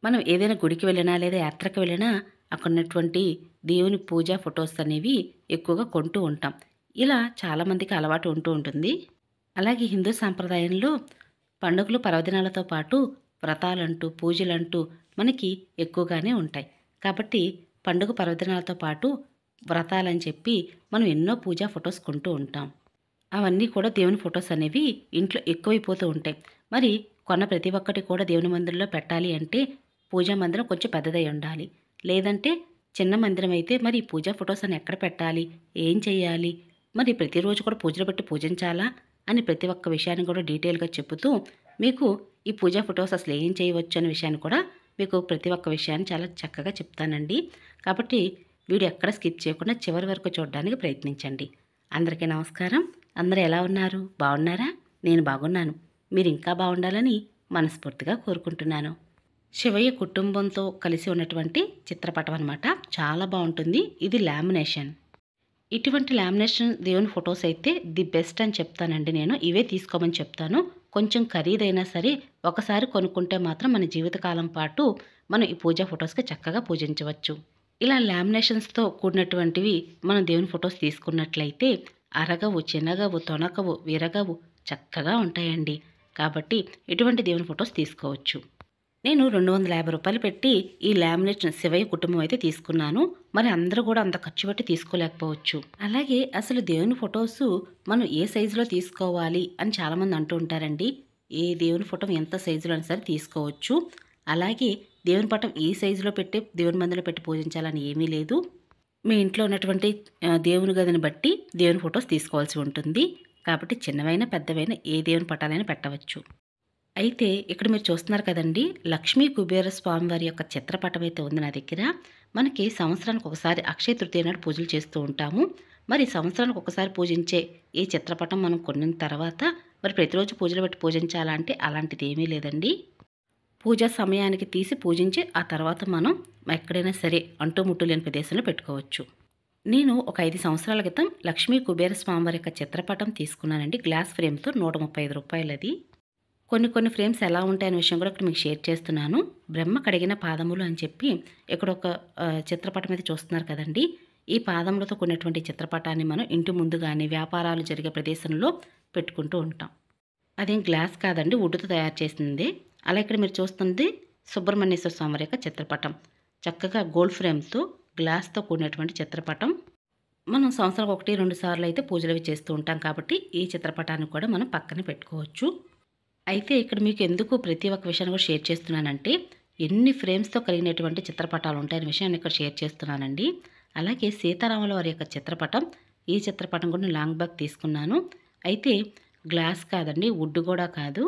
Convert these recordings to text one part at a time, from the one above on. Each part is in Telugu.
మనం ఏదైనా గుడికి వెళ్ళినా లేదా యాత్రకు వెళ్ళినా అక్కడ ఉన్నటువంటి దేవుని పూజ ఫొటోస్ అనేవి ఎక్కువగా కొంటూ ఉంటాం. ఇలా చాలామందికి అలవాటు ఉంటూ ఉంటుంది. అలాగే హిందూ సాంప్రదాయంలో పండుగలు, పర్వదినాలతో పాటు వ్రతాలంటూ, పూజలంటూ మనకి ఎక్కువగానే ఉంటాయి. కాబట్టి పండుగ పర్వదినాలతో పాటు వ్రతాలని చెప్పి మనం ఎన్నో పూజా ఫొటోస్ కొంటూ ఉంటాం. అవన్నీ కూడా దేవుని ఫొటోస్ అనేవి ఇంట్లో ఎక్కువైపోతూ ఉంటాయి. మరి కొన్న ప్రతి ఒక్కటి కూడా దేవుని మందిరంలో పెట్టాలి అంటే పూజా మందిరం కొంచెం పెద్దదై ఉండాలి. లేదంటే చిన్న మందిరం అయితే మరి ఈ పూజా ఫొటోస్ అని ఎక్కడ పెట్టాలి? ఏం చేయాలి? మరి ప్రతిరోజు కూడా పూజలు పెట్టి పూజించాలా? అని ప్రతి ఒక్క విషయాన్ని కూడా డీటెయిల్‌గా చెప్పుతూ మీకు ఈ పూజా ఫొటోస్ అసలు ఏం చేయవచ్చు అనే విషయాన్ని కూడా మీకు ప్రతి ఒక్క విషయాన్ని చాలా చక్కగా చెప్తానండి. కాబట్టి వీడియో ఎక్కడ స్కిప్ చేయకుండా చివరి వరకు చూడడానికి ప్రయత్నించండి. అందరికీ నమస్కారం. అందరూ ఎలా ఉన్నారు? బాగున్నారా? నేను బాగున్నాను. మీరు ఇంకా బాగుండాలని మనస్ఫూర్తిగా కోరుకుంటున్నాను. శివయ్య కుటుంబంతో కలిసి ఉన్నటువంటి చిత్రపటం అనమాట. చాలా బాగుంటుంది. ఇది లామినేషన్. ఇటువంటి లామినేషన్ దేవుని ఫొటోస్ అయితే ది బెస్ట్ అని చెప్తానండి నేను. ఇవే తీసుకోమని చెప్తాను. కొంచెం ఖరీదైనా సరే ఒకసారి కొనుక్కుంటే మాత్రం మన జీవితకాలం పాటు మనం ఈ పూజా ఫొటోస్‌కి చక్కగా పూజించవచ్చు. ఇలా లామినేషన్స్‌తో కూడినటువంటివి మనం దేవుని ఫొటోస్ తీసుకున్నట్లయితే అరగవు, చినగవు, తొణకవు, విరగవు, చక్కగా ఉంటాయండి. కాబట్టి ఇటువంటి దేవుని ఫొటోస్ తీసుకోవచ్చు. నేను రూ. 250 పెట్టి ఈ లామినేషన్ శివయ్య కుటుంబం అయితే తీసుకున్నాను. మరి అందరూ కూడా అంత ఖర్చు పెట్టి తీసుకోలేకపోవచ్చు. అలాగే అసలు దేవుని ఫొటోసు మనం ఏ సైజులో తీసుకోవాలి అని చాలామంది అంటూ ఉంటారండి. ఏ దేవుని ఫోటో ఎంత సైజులో అయినా సరే తీసుకోవచ్చు. అలాగే దేవుని పటం ఈ సైజులో పెట్టి దేవుని మందిరంలో పెట్టి పూజించాలని ఏమీ లేదు. మీ ఇంట్లో ఉన్నటువంటి దేవుని గదిని బట్టి దేవుని ఫొటోస్ తీసుకోవాల్సి ఉంటుంది. కాబట్టి చిన్నవైనా పెద్దవైనా ఏ దేవుని పటాలైనా పెట్టవచ్చు. అయితే ఇక్కడ మీరు చూస్తున్నారు కదండీ! లక్ష్మీ కుబేర స్వామి వారి యొక్క చిత్రపటం అయితే ఉంది నా దగ్గర. మనకి సంవత్సరానికి ఒకసారి అక్షయ తృతీయ నాడు పూజలు చేస్తూ ఉంటాము. మరి సంవత్సరానికి ఒకసారి పూజించే ఈ చిత్రపటం మనం కొన్న తర్వాత మరి ప్రతిరోజు పూజలు పెట్టి పూజించాలా అంటే అలాంటిది ఏమీ లేదండి. పూజా సమయానికి తీసి పూజించి ఆ తర్వాత మనం ఎక్కడైనా సరే అంటుముట్టు లేని ప్రదేశంలో పెట్టుకోవచ్చు. నేను ఒక 5 సంవత్సరాల క్రితం లక్ష్మీ కుబేర స్వామివారి యొక్క చిత్రపటం తీసుకున్నానండి. గ్లాస్ ఫ్రేమ్‌తో రూ. 135 అది. కొన్ని ఫ్రేమ్స్ ఎలా ఉంటాయనే విషయం కూడా ఇక్కడ మీకు షేర్ చేస్తున్నాను. బ్రహ్మ కడిగిన పాదములు అని చెప్పి ఇక్కడ ఒక చిత్రపటం అయితే చూస్తున్నారు కదండీ! ఈ పాదములతో కూడినటువంటి చిత్రపటాన్ని మనం ఇంటి ముందు గాని, వ్యాపారాలు జరిగే ప్రదేశంలో పెట్టుకుంటూ ఉంటాం. అదేం గ్లాస్ కాదండి, వుడ్‌తో తయారు చేసింది. అలా ఇక్కడ మీరు చూస్తుంది సుబ్రహ్మణ్యేశ్వర స్వామి వారి యొక్క చిత్రపటం. చక్కగా గోల్డ్ ఫ్రేమ్‌తో గ్లాస్‌తో కూడినటువంటి చిత్రపటం. మనం సంవత్సరానికి 1, 2 సార్లు అయితే పూజలవి చేస్తూ ఉంటాం కాబట్టి ఈ చిత్రపటాన్ని కూడా మనం పక్కన పెట్టుకోవచ్చు. అయితే ఇక్కడ మీకు ఎందుకు ప్రతి ఒక్క విషయాన్ని కూడా షేర్ చేస్తున్నానంటే ఎన్ని ఫ్రేమ్స్‌తో కలిగినటువంటి చిత్రపటాలు ఉంటాయనే విషయాన్ని ఇక్కడ షేర్ చేస్తున్నానండి. అలాగే సీతారాముల వారి యొక్క చిత్రపటం. ఈ చిత్రపటం కూడా నేను లాంగ్ బ్యాక్ తీసుకున్నాను. అయితే గ్లాస్ కాదండి, వుడ్ కూడా కాదు,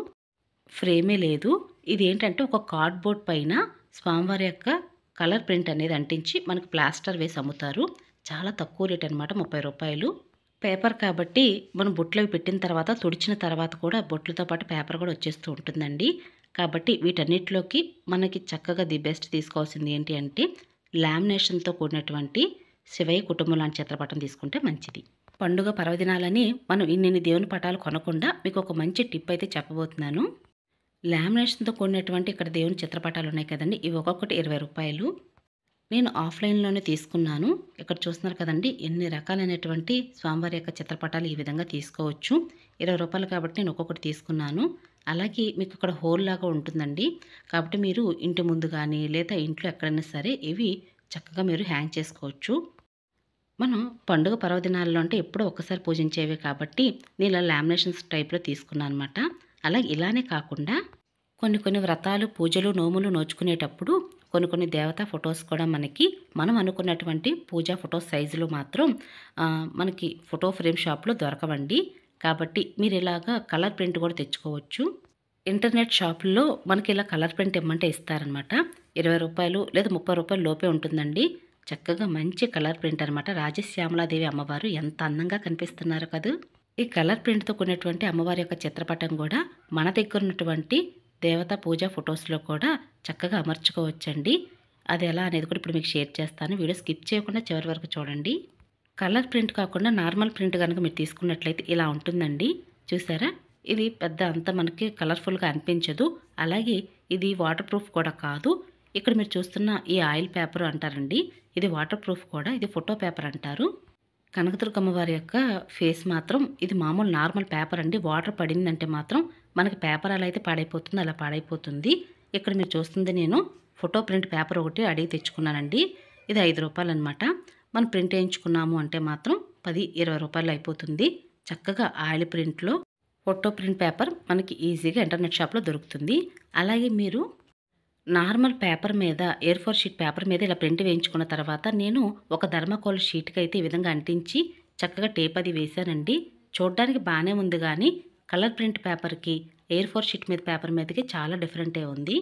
ఫ్రేమే లేదు. ఇదేంటంటే ఒక కార్డ్‌బోర్డ్ పైన స్వామివారి యొక్క కలర్ ప్రింట్ అనేది అంటించి మనకు ప్లాస్టర్ వేసి అమ్ముతారు. చాలా తక్కువ రేట్ అనమాట, రూ. 30. పేపర్ కాబట్టి మనం బొట్లవి పెట్టిన తర్వాత తుడిచిన తర్వాత కూడా బొట్లతో పాటు పేపర్ కూడా వచ్చేస్తూ ఉంటుందండి. కాబట్టి వీటన్నిటిలోకి మనకి చక్కగా ది బెస్ట్ తీసుకోవాల్సింది ఏంటి అంటే లామినేషన్‌తో కూడినటువంటి శివయ్య కుటుంబం లాంటి చిత్రపటం తీసుకుంటే మంచిది. పండుగ పర్వదినాలని మనం ఇన్నిన్ని దేవుని పటాలు కొనకుండా మీకు ఒక మంచి టిప్ అయితే చెప్పబోతున్నాను. లామినేషన్‌తో కూడినటువంటి ఇక్కడ దేవుని చిత్రపటాలు ఉన్నాయి కదండీ! ఇవి ఒక్కొక్కటి రూ. 20. నేను ఆఫ్లైన్‌లోనే తీసుకున్నాను. ఇక్కడ చూస్తున్నారు కదండీ! ఎన్ని రకాలైనటువంటి స్వామివారి యొక్క చిత్రపటాలు ఈ విధంగా తీసుకోవచ్చు. రూ. 20 కాబట్టి నేను ఒక్కొక్కటి తీసుకున్నాను. అలాగే మీకు ఇక్కడ హోల్ లాగా ఉంటుందండి. కాబట్టి మీరు ఇంటి ముందు గానీ లేదా ఇంట్లో ఎక్కడైనా సరే ఇవి చక్కగా మీరు హ్యాంగ్ చేసుకోవచ్చు. మనం పండుగ పర్వదినాల్లో అంటే ఎప్పుడో ఒక్కసారి పూజించేవే కాబట్టి నేను ఇలా లామినేషన్స్ టైప్‌లో తీసుకున్నాను అనమాట. అలాగే ఇలానే కాకుండా కొన్ని వ్రతాలు, పూజలు, నోములు నోచుకునేటప్పుడు కొన్ని దేవతా ఫొటోస్ కూడా మనం అనుకున్నటువంటి పూజా ఫొటోస్ సైజులో మాత్రం మనకి ఫోటో ఫ్రేమ్ షాప్‌లో దొరకవండి. కాబట్టి మీరు ఇలాగా కలర్ ప్రింట్ కూడా తెచ్చుకోవచ్చు. ఇంటర్నెట్ షాపుల్లో మనకి ఇలా కలర్ ప్రింట్ ఇమ్మంటే ఇస్తారనమాట. రూ. 20 లేదా రూ. 30 లోపే ఉంటుందండి. చక్కగా మంచి కలర్ ప్రింట్ అనమాట. రాజశ్యామలాదేవి అమ్మవారు ఎంత అందంగా కనిపిస్తున్నారు కదూ! ఈ కలర్ ప్రింట్‌తో కూడినటువంటి అమ్మవారి యొక్క చిత్రపటం కూడా మన దగ్గర ఉన్నటువంటి దేవతా పూజా ఫొటోస్‌లో కూడా చక్కగా అమర్చుకోవచ్చండి. అది ఎలా అనేది కూడా ఇప్పుడు మీకు షేర్ చేస్తాను. వీడియో స్కిప్ చేయకుండా చివరి వరకు చూడండి. కలర్ ప్రింట్ కాకుండా నార్మల్ ప్రింట్ గనుక మీరు తీసుకున్నట్లయితే ఇలా ఉంటుందండి. చూసారా? ఇది పెద్ద అంత మనకి కలర్‌ఫుల్‌గా అనిపించదు. అలాగే ఇది వాటర్ ప్రూఫ్ కూడా కాదు. ఇక్కడ మీరు చూస్తున్న ఈ ఆయిల్ పేపర్ అంటారండి. ఇది వాటర్ ప్రూఫ్ కూడా. ఇది ఫోటో పేపర్ అంటారు. కనకదుర్గమ్మ వారి యొక్క ఫేస్ మాత్రం ఇది మామూలు నార్మల్ పేపర్ అండి. వాటర్ పడిందంటే మాత్రం మనకి పేపర్ ఎలా అయితే పాడైపోతుందో అలా పాడైపోతుంది. ఇక్కడ మీరు చూస్తుంది నేను ఫోటో ప్రింట్ పేపర్ ఒకటి అడిగి తెచ్చుకున్నానండి. ఇది ₹5 అనమాట. మనం ప్రింట్ వేయించుకున్నాము అంటే మాత్రం 10, 20 రూపాయలు అయిపోతుంది. చక్కగా ఆయిల్ ప్రింట్లో ఫోటో ప్రింట్ పేపర్ మనకి ఈజీగా ఇంటర్నెట్ షాప్లో దొరుకుతుంది. అలాగే మీరు నార్మల్ పేపర్ మీద A4 షీట్ పేపర్ మీద ఇలా ప్రింట్ వేయించుకున్న తర్వాత నేను ఒక థర్మాకోల్ షీట్కి అయితే ఈ విధంగా అంటించి చక్కగా టేప్ అది వేశానండి. చూడడానికి బాగానే ఉంది కానీ కలర్ ప్రింట్ పేపర్కి A4 షీట్ మీద పేపర్ మీదకి చాలా డిఫరెంటే ఉంది.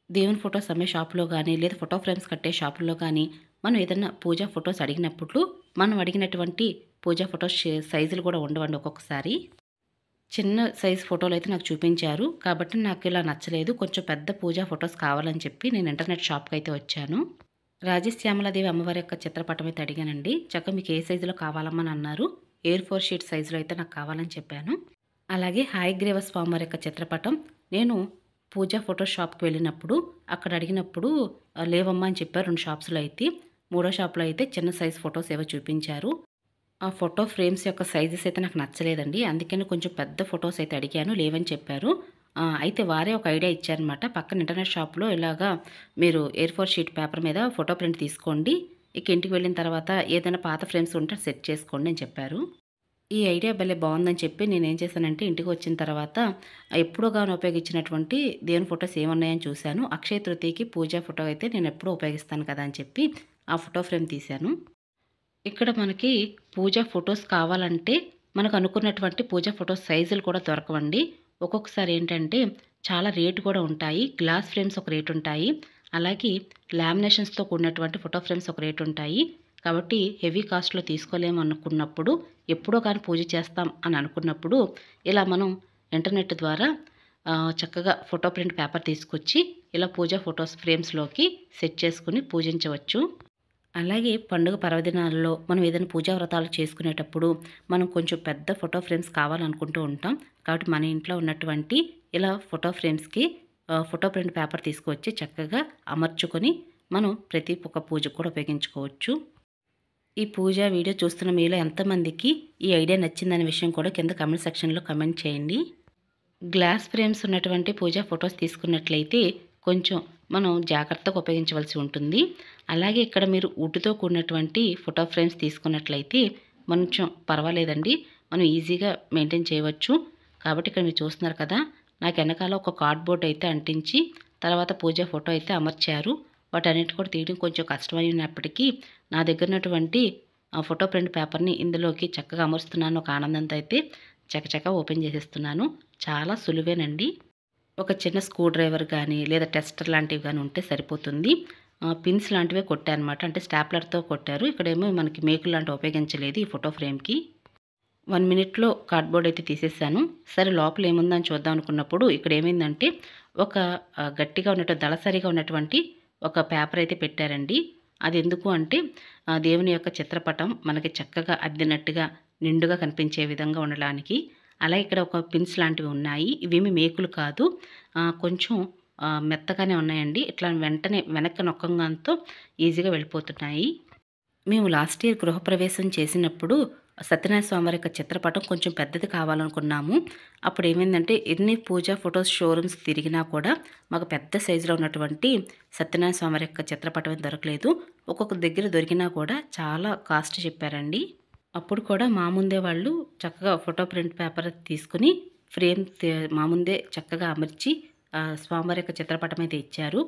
దేవుని ఫొటోస్ అమ్మే షాపులో కానీ లేదా ఫోటో ఫ్రేమ్స్ కట్టే షాపుల్లో కానీ మనం ఏదైనా పూజా ఫొటోస్ అడిగినప్పుడు మనం అడిగినటువంటి పూజా ఫొటోస్ సైజులు కూడా ఉండవండి. ఒక్కొక్కసారి చిన్న సైజ్ ఫోటోలు అయితే నాకు చూపించారు. కాబట్టి నాకు ఇలా నచ్చలేదు. కొంచెం పెద్ద పూజా ఫొటోస్ కావాలని చెప్పి నేను ఇంటర్నెట్ షాప్కి అయితే వచ్చాను. రాజశ్యామలాదేవి అమ్మవారి యొక్క చిత్రపటం అయితే అడిగానండి. చక్కగా మీకు ఏ సైజులో కావాలమ్మని అన్నారు. A4 షీట్ సైజులో అయితే నాకు కావాలని చెప్పాను. అలాగే హయగ్రీవ స్వామివారి యొక్క చిత్రపటం నేను పూజా ఫోటో షాప్కి వెళ్ళినప్పుడు అక్కడ అడిగినప్పుడు లేవమ్మా అని చెప్పారు. 2 షాప్స్లో అయితే. మూడో షాప్లో అయితే చిన్న సైజ్ ఫొటోస్ ఏవో చూపించారు. ఆ ఫోటో ఫ్రేమ్స్ యొక్క సైజెస్ అయితే నాకు నచ్చలేదండి. అందుకని కొంచెం పెద్ద ఫొటోస్ అయితే అడిగాను. లేవని చెప్పారు. అయితే వారే ఒక ఐడియా ఇచ్చారనమాట. పక్కన ఇంటర్నెట్ షాప్లో ఇలాగా మీరు A4 షీట్ పేపర్ మీద ఫోటో ప్రింట్ తీసుకోండి. ఇక ఇంటికి వెళ్ళిన తర్వాత ఏదైనా పాత ఫ్రేమ్స్ ఉంటే సెట్ చేసుకోండి అని చెప్పారు. ఈ ఐడియా భలే బాగుందని చెప్పి నేనేం చేశానంటే ఇంటికి వచ్చిన తర్వాత ఎప్పుడోగానో ఉపయోగించినటువంటి దేవుని ఫొటోస్ ఏమున్నాయని చూశాను. అక్షయ తృతీయకి పూజా ఫోటో అయితే నేను ఎప్పుడూ ఉపయోగిస్తాను కదా అని చెప్పి ఆ ఫోటో ఫ్రేమ్ తీశాను. ఇక్కడ మనకి పూజా ఫొటోస్ కావాలంటే మనకు అనుకున్నటువంటి పూజా ఫొటోస్ సైజులు కూడా దొరకవండి. ఒక్కొక్కసారి ఏంటంటే చాలా రేటు కూడా ఉంటాయి. గ్లాస్ ఫ్రేమ్స్ ఒక రేటు ఉంటాయి. అలాగే లామినేషన్స్తో కూడినటువంటి ఫోటో ఫ్రేమ్స్ ఒక రేటు ఉంటాయి. కాబట్టి హెవీ కాస్ట్లో తీసుకోలేము అనుకున్నప్పుడు ఎప్పుడో కానీ పూజ చేస్తాం అని అనుకున్నప్పుడు ఇలా మనం ఇంటర్నెట్ ద్వారా చక్కగా ఫోటో ప్రింట్ పేపర్ తీసుకొచ్చి ఇలా పూజా ఫొటోస్ ఫ్రేమ్స్లోకి సెట్ చేసుకుని పూజించవచ్చు. అలాగే పండుగ పర్వదినాల్లో మనం ఏదైనా పూజా వ్రతాలు చేసుకునేటప్పుడు మనం కొంచెం పెద్ద ఫోటో ఫ్రేమ్స్ కావాలనుకుంటూ ఉంటాం. కాబట్టి మన ఇంట్లో ఉన్నటువంటి ఇలా ఫోటో ఫ్రేమ్స్కి ఫోటో ప్రింట్ పేపర్ తీసుకొచ్చి చక్కగా అమర్చుకొని మనం ప్రతి ఒక్క పూజకు కూడా ఉపయోగించుకోవచ్చు. ఈ పూజా వీడియో చూస్తున్న మీలో ఎంతమందికి ఈ ఐడియా నచ్చిందనే విషయం కూడా కింద కామెంట్ సెక్షన్లో కామెంట్ చేయండి. గ్లాస్ ఫ్రేమ్స్ ఉన్నటువంటి పూజా ఫొటోస్ తీసుకున్నట్లయితే కొంచెం మనం జాగ్రత్తగా ఉపయోగించవలసి ఉంటుంది. అలాగే ఇక్కడ మీరు వుడ్తో కూడినటువంటి ఫోటో ఫ్రేమ్స్ తీసుకున్నట్లయితే కొంచెం పర్వాలేదండి. మనం ఈజీగా మెయింటైన్ చేయవచ్చు. కాబట్టి ఇక్కడ మీరు చూస్తున్నారు కదా, నాకు వెనకాల ఒక కార్డ్బోర్డ్ అయితే అంటించి తర్వాత పూజా ఫోటో అయితే అమర్చారు. వాటన్నిటి కూడా తీయడం కొంచెం కష్టమైనప్పటికీ నా దగ్గర ఉన్నటువంటి ఫోటో ప్రింట్ పేపర్ని ఇందులోకి చక్కగా అమరుస్తున్నాను. ఒక ఆనందంతో అయితే చకచక ఓపెన్ చేసేస్తున్నాను. చాలా సులువేనండి. ఒక చిన్న స్క్రూ డ్రైవర్ కానీ లేదా టెస్టర్ లాంటివి కానీ ఉంటే సరిపోతుంది. పిన్స్ లాంటివే కొట్టారనమాట. అంటే స్టాప్లర్తో కొట్టారు. ఇక్కడేమో మనకి మేకులు లాంటివి ఉపయోగించలేదు ఈ ఫోటో ఫ్రేమ్కి. 1 మినిట్లో కార్డ్బోర్డ్ అయితే తీసేసాను. సరే లోపల ఏముందని చూద్దాం అనుకున్నప్పుడు ఇక్కడ ఏమైందంటే ఒక గట్టిగా ఉన్నటువంటి దళసరిగా ఉన్నటువంటి ఒక పేపర్ అయితే పెట్టారండి. అది ఎందుకు అంటే దేవుని యొక్క చిత్రపటం మనకి చక్కగా అద్దినట్టుగా నిండుగా కనిపించే విధంగా ఉండడానికి. అలా ఇక్కడ ఒక పిన్స్ లాంటివి ఉన్నాయి. ఇవేమి మేకులు కాదు. కొంచెం మెత్తగానే ఉన్నాయండి. ఇట్లా వెంటనే వెనక్కి నొక్కంగానే ఈజీగా వెళ్ళిపోతున్నాయి. మేము లాస్ట్ ఇయర్ గృహప్రవేశం చేసినప్పుడు సత్యనారాయణ స్వామి యొక్క చిత్రపటం కొంచెం పెద్దది కావాలనుకున్నాము. అప్పుడు ఏమైందంటే ఎన్ని పూజా ఫొటోస్ షోరూమ్స్ తిరిగినా కూడా మాకు పెద్ద సైజులో ఉన్నటువంటి సత్యనారాయణ స్వామి యొక్క చిత్రపటం దొరకలేదు. ఒక్కొక్క దగ్గర దొరికినా కూడా చాలా కాస్ట్ చెప్పారండి. అప్పుడు కూడా మా ముందే వాళ్ళు చక్కగా ఫోటో ప్రింట్ పేపర్ తీసుకుని ఫ్రేమ్ మా ముందే చక్కగా అమర్చి స్వామివారి యొక్క చిత్రపటం అయితే ఇచ్చారు.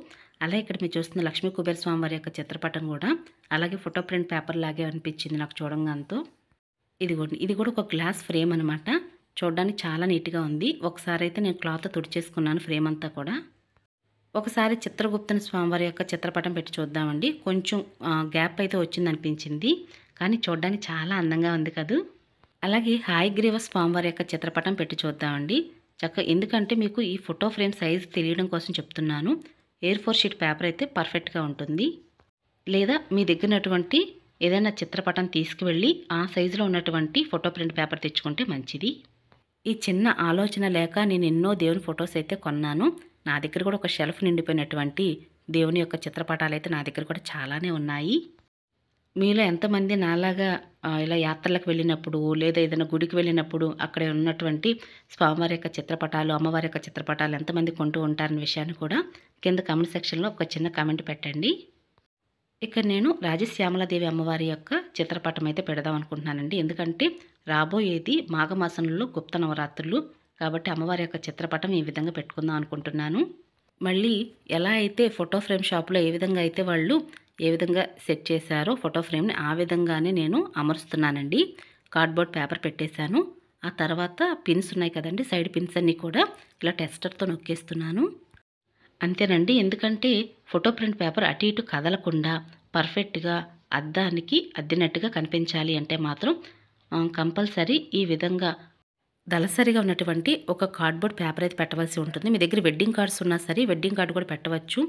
అలాగే ఇక్కడ మీరు చూస్తున్న లక్ష్మీ కుబేర స్వామివారి యొక్క చిత్రపటం కూడా అలాగే ఫోటో ప్రింట్ పేపర్ లాగే అనిపించింది నాకు చూడంగానే. ఇది కూడా ఒక గ్లాస్ ఫ్రేమ్ అనమాట. చూడడానికి చాలా నీట్గా ఉంది. ఒకసారి అయితే నేను క్లాత్ తుడిచేసుకున్నాను ఫ్రేమ్ అంతా కూడా. ఒకసారి చిత్రగుప్తుని స్వామివారి యొక్క చిత్రపటం పెట్టి చూద్దామండి. కొంచెం గ్యాప్ అయితే వచ్చింది అనిపించింది. కానీ చూడడానికి చాలా అందంగా ఉంది కదూ. అలాగే హయగ్రీవ స్వామివారి యొక్క చిత్రపటం పెట్టి చూద్దామండి. ఎందుకంటే మీకు ఈ ఫోటో ఫ్రేమ్ సైజు తెలియడం కోసం చెప్తున్నాను. A4 షీట్ పేపర్ అయితే పర్ఫెక్ట్గా ఉంటుంది. లేదా మీ దగ్గర ఉన్నటువంటి ఏదైనా చిత్రపటం తీసుకువెళ్ళి ఆ సైజులో ఉన్నటువంటి ఫోటో ప్రింట్ పేపర్ తెచ్చుకుంటే మంచిది. ఈ చిన్న ఆలోచన లేక నేను ఎన్నో దేవుని ఫొటోస్ అయితే కొన్నాను. నా దగ్గర కూడా ఒక షెల్ఫ్ నిండిపోయినటువంటి దేవుని యొక్క చిత్రపటాలు అయితే నా దగ్గర కూడా చాలానే ఉన్నాయి. మీలో ఎంతమంది నాలాగా ఇలా యాత్రలకు వెళ్ళినప్పుడు లేదా ఏదైనా గుడికి వెళ్ళినప్పుడు అక్కడ ఉన్నటువంటి స్వామివారి యొక్క చిత్రపటాలు, అమ్మవారి యొక్క చిత్రపటాలు ఎంతమంది కొంటూ ఉంటారనే విషయాన్ని కూడా కింద కామెంట్ సెక్షన్లో ఒక చిన్న కామెంట్ పెట్టండి. ఇక్కడ నేను రాజశ్యామలాదేవి అమ్మవారి యొక్క చిత్రపటం అయితే పెడదాం అనుకుంటున్నానండి. ఎందుకంటే రాబోయేది మాఘమాసంలో గుప్త నవరాత్రులు కాబట్టి అమ్మవారి యొక్క చిత్రపటం ఈ విధంగా పెట్టుకుందాం అనుకుంటున్నాను. మళ్ళీ ఎలా అయితే ఫోటో ఫ్రేమ్ షాప్లో ఏ విధంగా సెట్ చేశారో ఫోటో ఫ్రేమ్ని ఆ విధంగానే నేను అమరుస్తున్నానండి. కార్డ్బోర్డ్ పేపర్ పెట్టేశాను. ఆ తర్వాత పిన్స్ ఉన్నాయి కదండి, సైడ్ పిన్స్ అన్నీ కూడా ఇలా టెస్టర్తో నొక్కేస్తున్నాను. అంతేనండి. ఎందుకంటే ఫోటో ప్రింట్ పేపర్ అటు ఇటు కదలకుండా పర్ఫెక్ట్గా అద్దానికి అద్దినట్టుగా కనిపించాలి అంటే మాత్రం కంపల్సరీ ఈ విధంగా దళసరిగా ఉన్నటువంటి ఒక కార్డ్బోర్డ్ పేపర్ అయితే పెట్టవలసి ఉంటుంది. మీ దగ్గర వెడ్డింగ్ కార్డ్స్ ఉన్నా సరే వెడ్డింగ్ కార్డు కూడా పెట్టవచ్చు.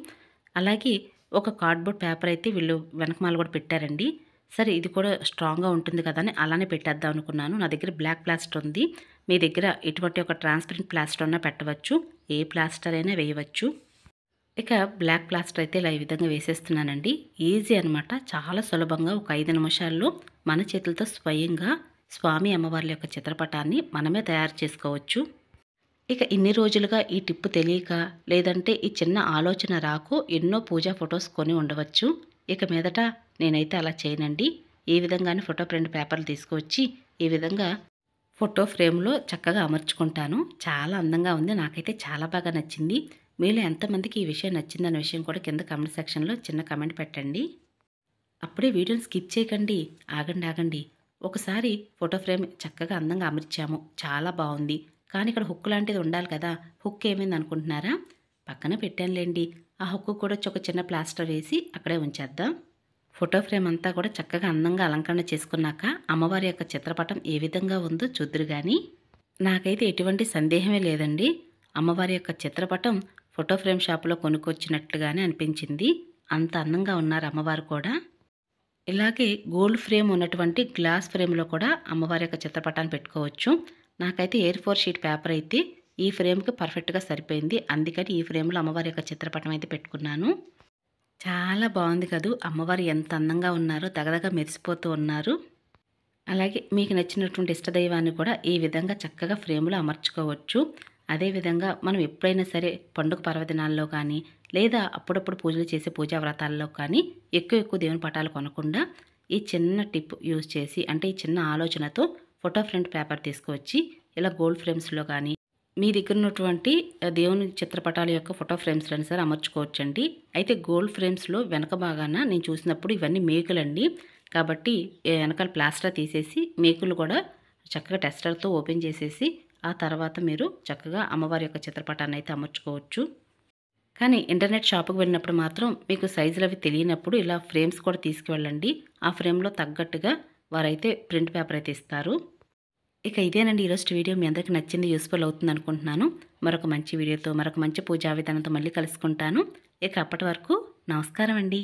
అలాగే ఒక కార్డ్బోర్డ్ పేపర్ అయితే వీళ్ళు వెనకమాల కూడా పెట్టారండి. సరే ఇది కూడా స్ట్రాంగ్గా ఉంటుంది కదా అని అలానే పెట్టేద్దాం అనుకున్నాను. నా దగ్గర బ్లాక్ ప్లాస్టర్ ఉంది. మీ దగ్గర ఇటువంటి ఒక ట్రాన్స్పరెంట్ ప్లాస్టర్ అన్నా పెట్టవచ్చు. ఏ ప్లాస్టర్ అయినా వేయవచ్చు. ఇక బ్లాక్ ప్లాస్టర్ అయితే ఇలా ఈ విధంగా వేసేస్తున్నానండి. ఈజీ అనమాట. చాలా సులభంగా ఒక 5 నిమిషాల్లో మన చేతులతో స్వయంగా స్వామి అమ్మవార్ల యొక్క చిత్రపటాన్ని మనమే తయారు చేసుకోవచ్చు. ఇక ఇన్ని రోజులుగా ఈ టిప్పు తెలియక లేదంటే ఈ చిన్న ఆలోచన రాకు ఎన్నో పూజా ఫొటోస్ కొని ఉండవచ్చు. ఇక మీదట నేనైతే అలా చేయనండి. ఈ విధంగానే ఫోటో ప్రింట్ పేపర్లు తీసుకువచ్చి ఈ విధంగా ఫోటో ఫ్రేమ్లో చక్కగా అమర్చుకుంటాను. చాలా అందంగా ఉంది. నాకైతే చాలా బాగా నచ్చింది. మీలో ఎంతమందికి ఈ విషయం నచ్చిందనే విషయం కూడా కింద కామెంట్ సెక్షన్లో చిన్న కామెంట్ పెట్టండి. అప్పుడే వీడియోని స్కిప్ చేయకండి. ఆగండి. ఒకసారి ఫోటో ఫ్రేమ్ చక్కగా అందంగా అమర్చాము, చాలా బాగుంది. కానీ ఇక్కడ హుక్ లాంటిది ఉండాలి కదా, హుక్ ఏమైంది అనుకుంటున్నారా? పక్కన పెట్టానులేండి. ఆ హుక్ కూడా ఒక చిన్న ప్లాస్టర్ వేసి అక్కడే ఉంచేద్దాం. ఫోటో ఫ్రేమ్ అంతా కూడా చక్కగా అందంగా అలంకరణ చేసుకున్నాక అమ్మవారి యొక్క చిత్రపటం ఏ విధంగా ఉందో చూద్దురు కానీ నాకైతే ఎటువంటి సందేహమే లేదండి. అమ్మవారి యొక్క చిత్రపటం ఫోటో ఫ్రేమ్ షాపులో కొనుక్కొచ్చినట్లుగానే అనిపించింది. అంత అందంగా ఉన్నారు అమ్మవారు కూడా. ఇలాగే గోల్డ్ ఫ్రేమ్ ఉన్నటువంటి గ్లాస్ ఫ్రేమ్లో కూడా అమ్మవారి యొక్క చిత్రపటాన్ని పెట్టుకోవచ్చు. నాకైతే A4 షీట్ పేపర్ అయితే ఈ ఫ్రేమ్కి పర్ఫెక్ట్గా సరిపోయింది. అందుకని ఈ ఫ్రేమ్లో అమ్మవారి యొక్క చిత్రపటం అయితే పెట్టుకున్నాను. చాలా బాగుంది కదూ. అమ్మవారు ఎంత అందంగా ఉన్నారో, దగదగ మెరిసిపోతూ ఉన్నారు. అలాగే మీకు నచ్చినటువంటి ఇష్టదైవాన్ని కూడా ఈ విధంగా చక్కగా ఫ్రేమ్లో అమర్చుకోవచ్చు. అదేవిధంగా మనం ఎప్పుడైనా సరే పండుగ పర్వదినాల్లో కానీ లేదా అప్పుడప్పుడు పూజలు చేసే పూజా వ్రతాల్లో కానీ ఎక్కువ దేవుని పటాలు కొనకుండా ఈ చిన్న టిప్ యూజ్ చేసి అంటే ఈ చిన్న ఆలోచనతో ఫోటో ప్రింట్ పేపర్ తీసుకువచ్చి ఇలా గోల్డ్ ఫ్రేమ్స్లో కానీ మీ దగ్గర ఉన్నటువంటి దేవుని చిత్రపటాల యొక్క ఫోటో ఫ్రేమ్స్లను సరే అమర్చుకోవచ్చండి. అయితే గోల్డ్ ఫ్రేమ్స్లో వెనక భాగాన నేను చూసినప్పుడు ఇవన్నీ మేకులండి. కాబట్టి వెనకాల ప్లాస్టర్ తీసేసి మేకులు కూడా చక్కగా టెస్టర్తో ఓపెన్ చేసేసి ఆ తర్వాత మీరు చక్కగా అమ్మవారి యొక్క చిత్రపటాన్ని అయితే అమర్చుకోవచ్చు. కానీ ఇంటర్నెట్ షాపుకి వెళ్ళినప్పుడు మాత్రం మీకు సైజులు అవి తెలియనప్పుడు ఇలా ఫ్రేమ్స్ కూడా తీసుకువెళ్ళండి. ఆ ఫ్రేమ్లో తగ్గట్టుగా వారైతే ప్రింట్ పేపర్ అయితే ఇస్తారు. ఇక ఇదేనండి ఈరోజు వీడియో. మీ అందరికీ నచ్చింది, యూస్ఫుల్ అవుతుంది అనుకుంటున్నాను. మరొక మంచి వీడియోతో మరొక మంచి పూజా విధానంతో మళ్ళీ కలుసుకుంటాను. ఇక అప్పటి వరకు నమస్కారం అండి.